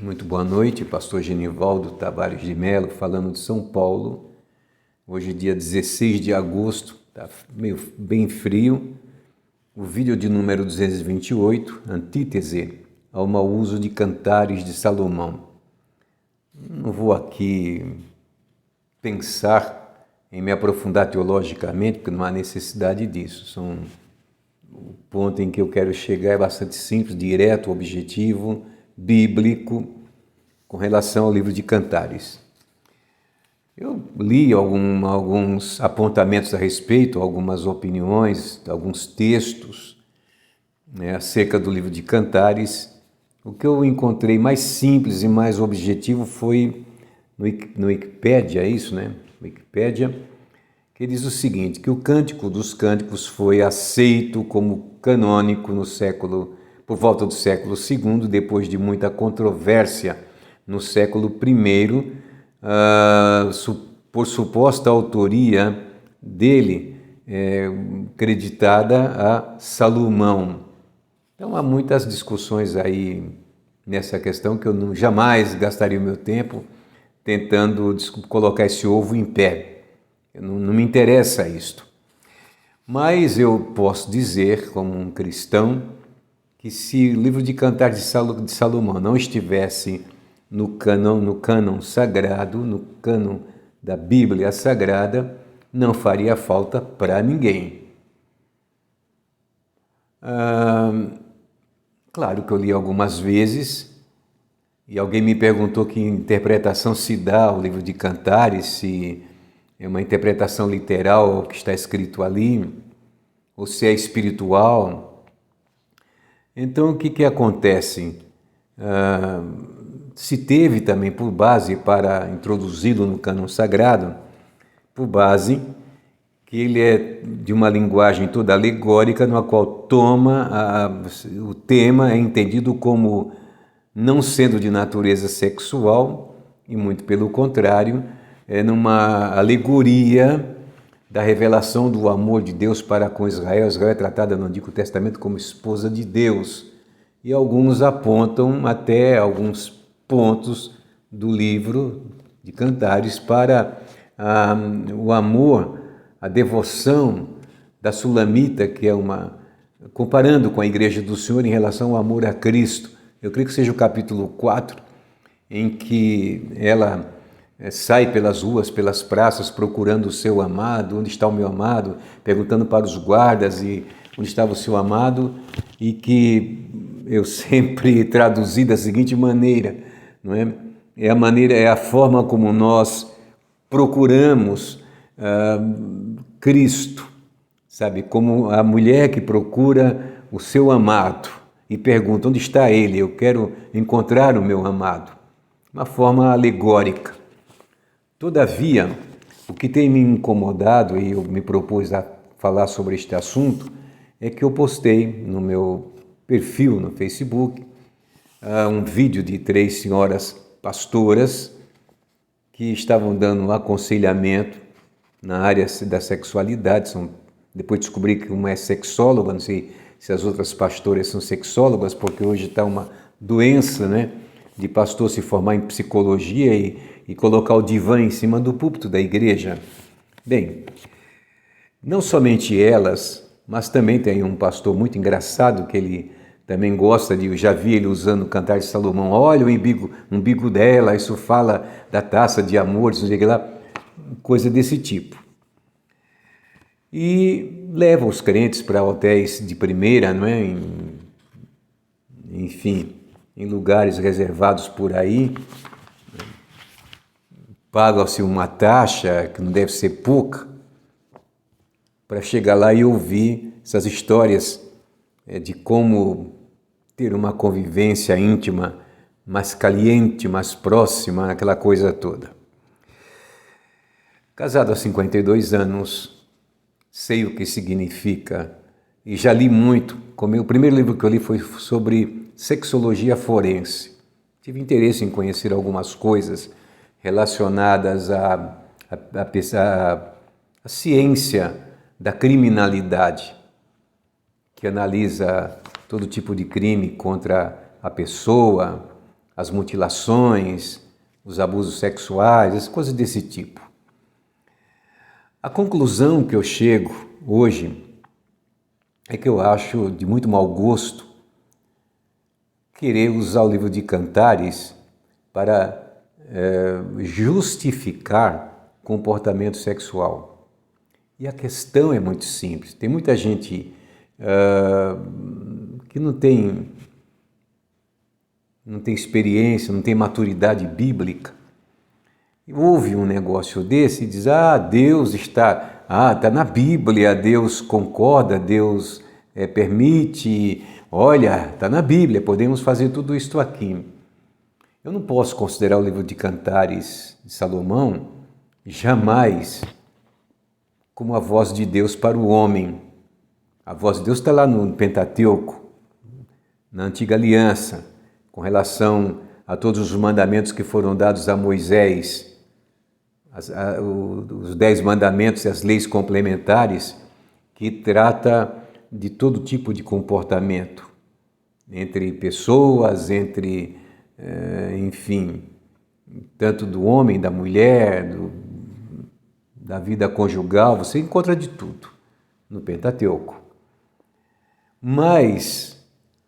Muito boa noite, pastor Genivaldo Tavares de Mello, falando de São Paulo. Hoje, dia 16 de agosto, está meio bem frio. O vídeo de número 228, Antítese ao mau uso de Cantares de Salomão. Não vou aqui pensar em me aprofundar teologicamente, porque não há necessidade disso. O ponto em que eu quero chegar é bastante simples, direto, objetivo, bíblico, com relação ao livro de Cantares. Eu li alguns apontamentos a respeito, algumas opiniões, alguns textos, acerca do livro de Cantares. O que eu encontrei mais simples e mais objetivo foi no Wikipédia, é isso, né? Wikipédia, que diz o seguinte, que o Cântico dos Cânticos foi aceito como canônico por volta do século II, depois de muita controvérsia no século I, por suposta autoria dele, creditada a Salomão. Então há muitas discussões aí nessa questão que eu jamais gastaria o meu tempo tentando colocar esse ovo em pé. Não me interessa isto. Mas eu posso dizer, como um cristão, que se o livro de Cantares de Salomão não estivesse no cânon sagrado, no cânon da Bíblia Sagrada, não faria falta para ninguém. Claro que eu li algumas vezes, e alguém me perguntou que interpretação se dá ao livro de Cantares, se é uma interpretação literal ao que está escrito ali, ou se é espiritual. Então, o que acontece? Se teve também por base para introduzi-lo no cânon sagrado, por base que ele é de uma linguagem toda alegórica, no qual o tema é entendido como não sendo de natureza sexual, e muito pelo contrário, é numa alegoria da revelação do amor de Deus para com Israel. Israel é tratada no Antigo Testamento como esposa de Deus. E alguns apontam até alguns pontos do livro de Cantares para o amor, a devoção da Sulamita, que é comparando com a Igreja do Senhor em relação ao amor a Cristo. Eu creio que seja o capítulo 4, em que ela sai pelas ruas, pelas praças, procurando o seu amado, onde está o meu amado, perguntando para os guardas onde estava o seu amado, e que eu sempre traduzi da seguinte maneira, não é? É a forma como nós procuramos Cristo, sabe? Como a mulher que procura o seu amado e pergunta, onde está ele? Eu quero encontrar o meu amado. Uma forma alegórica. Todavia, o que tem me incomodado, e eu me propus a falar sobre este assunto, é que eu postei no meu perfil no Facebook um vídeo de 3 senhoras pastoras que estavam dando um aconselhamento na área da sexualidade. Depois descobri que uma é sexóloga, não sei se as outras pastoras são sexólogas, porque hoje está uma doença, né, de pastor se formar em psicologia e colocar o divã em cima do púlpito da igreja. Bem, não somente elas, mas também tem um pastor muito engraçado que ele também gosta eu já vi ele usando o Cantar de Salomão. Olha o umbigo dela, isso fala da taça de amor, não sei o que lá, coisa desse tipo. E leva os crentes para hotéis de primeira, não é? Enfim, em lugares reservados por aí, paga-se uma taxa, que não deve ser pouca, para chegar lá e ouvir essas histórias de como ter uma convivência íntima, mais caliente, mais próxima, aquela coisa toda. Casado há 52 anos, sei o que significa, e já li muito. O primeiro livro que eu li foi sobre sexologia forense. Tive interesse em conhecer algumas coisas relacionadas à ciência da criminalidade, que analisa todo tipo de crime contra a pessoa, as mutilações, os abusos sexuais, as coisas desse tipo. A conclusão que eu chego hoje é que eu acho de muito mau gosto querer usar o livro de Cantares para justificar comportamento sexual. E a questão é muito simples. Tem muita gente que não tem experiência, não tem maturidade bíblica. Ouve um negócio desse e diz, Deus está na Bíblia, Deus concorda, Deus permite, olha, está na Bíblia, podemos fazer tudo isto aqui. Eu não posso considerar o livro de Cantares de Salomão jamais como a voz de Deus para o homem. A voz de Deus está lá no Pentateuco, na Antiga Aliança, com relação a todos os mandamentos que foram dados a Moisés, os 10 mandamentos e as leis complementares, que trata de todo tipo de comportamento, entre pessoas, enfim, tanto do homem, da mulher, da vida conjugal, você encontra de tudo no Pentateuco. Mas,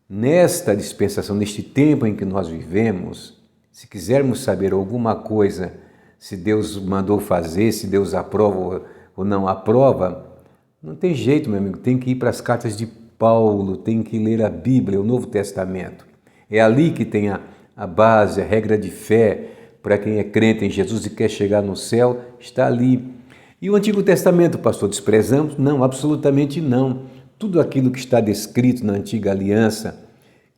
nesta dispensação, neste tempo em que nós vivemos, se quisermos saber alguma coisa, se Deus mandou fazer, se Deus aprova ou não aprova, não tem jeito, meu amigo, tem que ir para as cartas de Paulo, tem que ler a Bíblia, o Novo Testamento. É ali que tem a base, a regra de fé para quem é crente em Jesus e quer chegar no céu, está ali. E o Antigo Testamento, pastor, desprezamos? Não, absolutamente não. Tudo aquilo que está descrito na Antiga Aliança,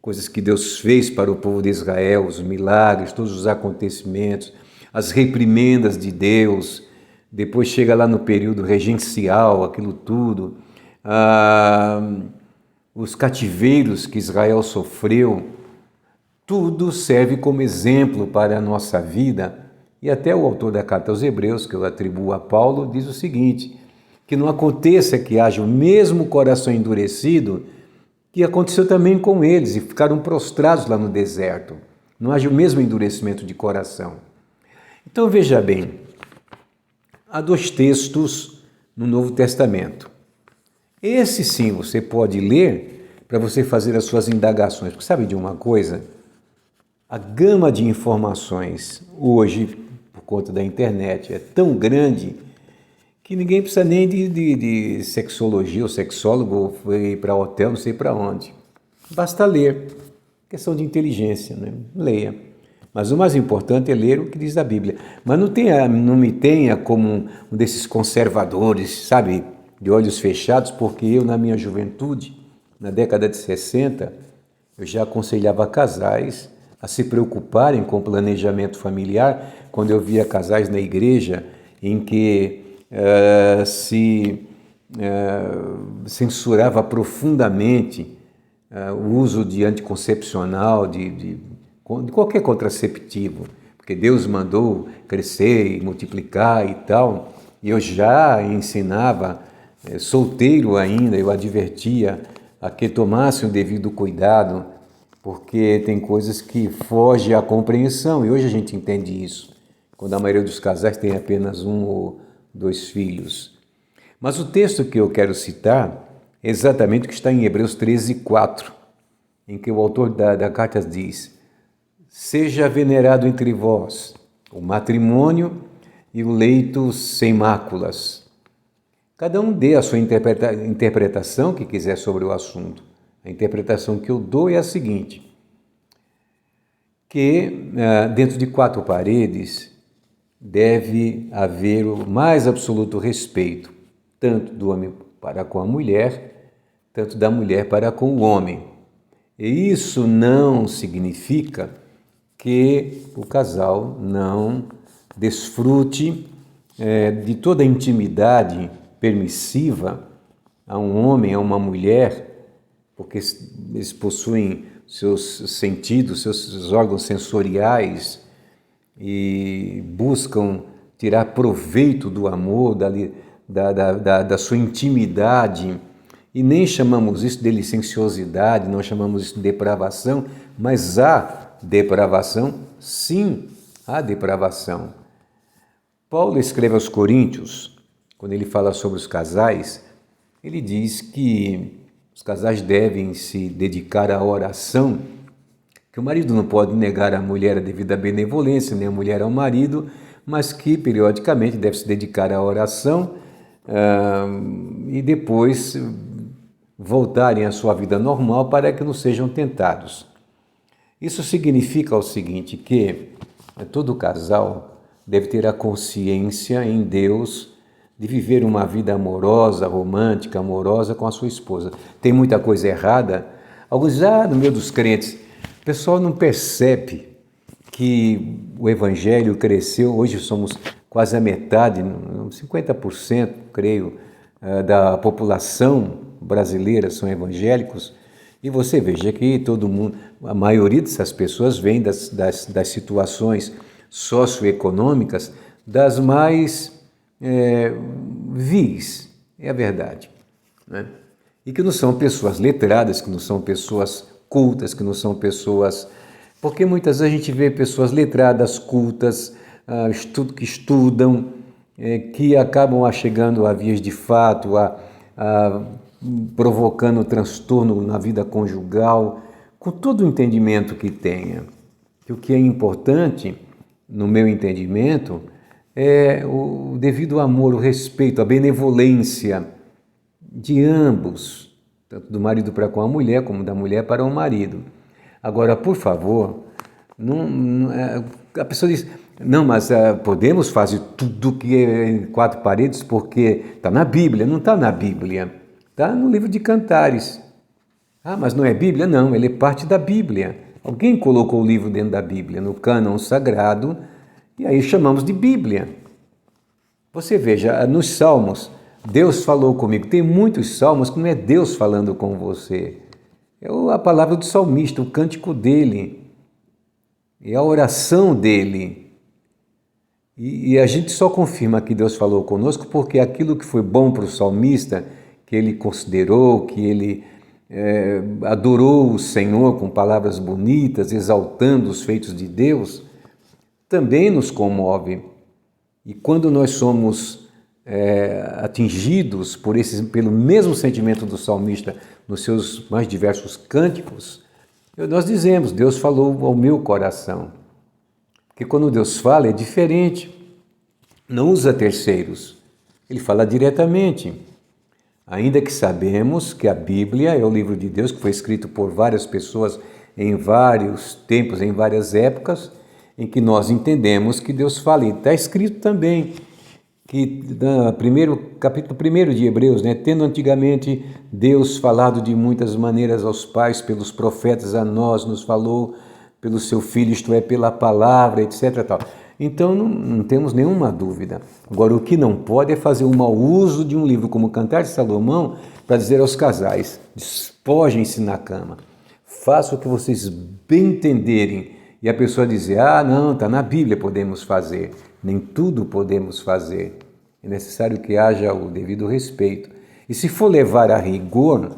coisas que Deus fez para o povo de Israel, os milagres, todos os acontecimentos, as reprimendas de Deus, depois chega lá no período regencial, aquilo tudo, os cativeiros que Israel sofreu, tudo serve como exemplo para a nossa vida. E até o autor da carta aos Hebreus, que eu atribuo a Paulo, diz o seguinte, que não aconteça que haja o mesmo coração endurecido que aconteceu também com eles e ficaram prostrados lá no deserto. Não haja o mesmo endurecimento de coração. Então veja bem, há 2 textos no Novo Testamento. Esse sim você pode ler para você fazer as suas indagações. Porque sabe de uma coisa? A gama de informações hoje, por conta da internet, é tão grande que ninguém precisa nem de sexologia ou sexólogo ou ir para hotel, não sei para onde. Basta ler. Questão de inteligência, né? Leia. Mas o mais importante é ler o que diz a Bíblia. Mas não me tenha como um desses conservadores, sabe, de olhos fechados, porque eu, na minha juventude, na década de 60, eu já aconselhava casais a se preocuparem com o planejamento familiar, quando eu via casais na igreja em que se censurava profundamente o uso de anticoncepcional, de qualquer contraceptivo, porque Deus mandou crescer e multiplicar e tal, e eu já ensinava, solteiro ainda, eu advertia a que tomassem o devido cuidado, porque tem coisas que fogem à compreensão, e hoje a gente entende isso, quando a maioria dos casais tem apenas 1 ou 2 filhos. Mas o texto que eu quero citar é exatamente o que está em Hebreus 13:4, em que o autor da carta diz: seja venerado entre vós o matrimônio e o leito sem máculas. Cada um dê a sua interpretação que quiser sobre o assunto. A interpretação que eu dou é a seguinte, que dentro de 4 paredes deve haver o mais absoluto respeito, tanto do homem para com a mulher, tanto da mulher para com o homem. E isso não significa que o casal não desfrute de toda a intimidade permissiva a um homem, a uma mulher, porque eles possuem seus sentidos, seus órgãos sensoriais e buscam tirar proveito do amor, da sua intimidade. E nem chamamos isso de licenciosidade, não chamamos isso de depravação, mas há depravação? Sim, há depravação. Paulo escreve aos Coríntios, quando ele fala sobre os casais, ele diz que os casais devem se dedicar à oração, que o marido não pode negar à mulher a devida benevolência, nem a mulher ao marido, mas que periodicamente deve se dedicar à oração e depois voltarem à sua vida normal para que não sejam tentados. Isso significa o seguinte, que todo casal deve ter a consciência em Deus de viver uma vida amorosa, romântica, amorosa com a sua esposa. Tem muita coisa errada. Alguns dizem, no meio dos crentes, o pessoal não percebe que o evangelho cresceu. Hoje somos quase a metade, 50%, creio, da população brasileira são evangélicos. E você veja que todo mundo, a maioria dessas pessoas vem das situações socioeconômicas das mais vis, é a verdade, né? E que não são pessoas letradas, que não são pessoas cultas, que não são pessoas... Porque muitas vezes a gente vê pessoas letradas, cultas, que estudam, que acabam chegando a vias de fato, provocando transtorno na vida conjugal, com todo o entendimento que tenha. Que o que é importante, no meu entendimento, é o devido amor, o respeito, a benevolência de ambos, tanto do marido para com a mulher, como da mulher para o marido. Agora, por favor, a pessoa diz, não, mas podemos fazer tudo que é em quatro paredes porque está na Bíblia. Não está na Bíblia, está no livro de Cantares. Ah, mas não é Bíblia? Não, ele é parte da Bíblia. Alguém colocou o livro dentro da Bíblia, no cânon sagrado, e aí chamamos de Bíblia. Você veja, nos Salmos, Deus falou comigo. Tem muitos salmos que não é Deus falando com você. É a palavra do salmista, o cântico dele. É a oração dele. E a gente só confirma que Deus falou conosco porque aquilo que foi bom para o salmista, que ele considerou, que ele adorou o Senhor com palavras bonitas, exaltando os feitos de Deus, também nos comove. E quando nós somos atingidos pelo mesmo sentimento do salmista nos seus mais diversos cânticos, nós dizemos, Deus falou ao meu coração. Porque quando Deus fala é diferente, não usa terceiros, ele fala diretamente. Ainda que sabemos que a Bíblia é o livro de Deus que foi escrito por várias pessoas em vários tempos, em várias épocas, em que nós entendemos que Deus fala. E está escrito também que no capítulo 1 de Hebreus, tendo antigamente Deus falado de muitas maneiras aos pais, pelos profetas, a nós nos falou pelo seu Filho, isto é, pela palavra, etc. Tal. Então não temos nenhuma dúvida. Agora, o que não pode é fazer um mau uso de um livro como Cantar de Salomão para dizer aos casais, despojem-se na cama, façam o que vocês bem entenderem. E a pessoa dizer, não, está na Bíblia, podemos fazer. Nem tudo podemos fazer. É necessário que haja o devido respeito. E se for levar a rigor,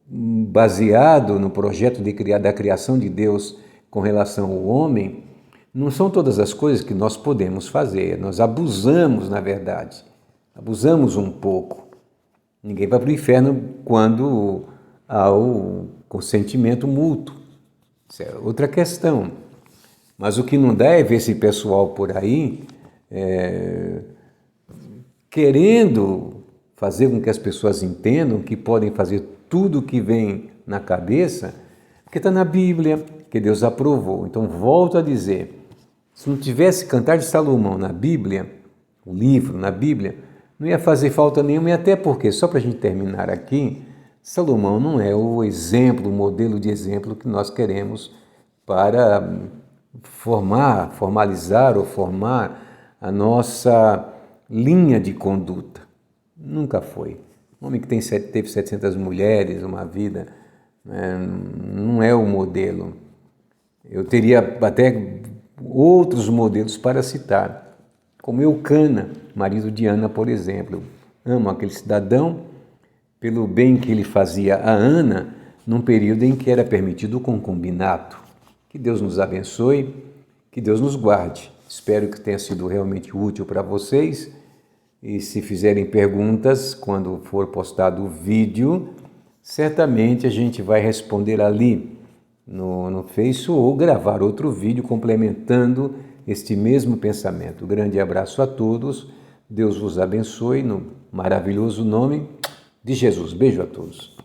baseado no projeto da criação de Deus com relação ao homem, não são todas as coisas que nós podemos fazer. Nós abusamos, na verdade. Abusamos um pouco. Ninguém vai para o inferno quando há o consentimento mútuo. Isso é outra questão. Mas o que não dá é ver esse pessoal por aí querendo fazer com que as pessoas entendam que podem fazer tudo o que vem na cabeça, porque está na Bíblia, que Deus aprovou. Então, volto a dizer, se não tivesse Cantar de Salomão na Bíblia, o livro na Bíblia, não ia fazer falta nenhuma, e até porque, só para a gente terminar aqui, Salomão não é o exemplo, o modelo de exemplo que nós queremos para formalizar ou formar a nossa linha de conduta. Nunca foi. Um homem que teve 700 mulheres, uma vida, não é o modelo. Eu teria até outros modelos para citar, como Eucana, marido de Ana, por exemplo. Eu amo aquele cidadão, pelo bem que ele fazia a Ana, num período em que era permitido o concubinato. Que Deus nos abençoe, que Deus nos guarde. Espero que tenha sido realmente útil para vocês. E se fizerem perguntas quando for postado o vídeo, certamente a gente vai responder ali no Face ou gravar outro vídeo complementando este mesmo pensamento. Grande abraço a todos. Deus vos abençoe no maravilhoso nome de Jesus. Beijo a todos.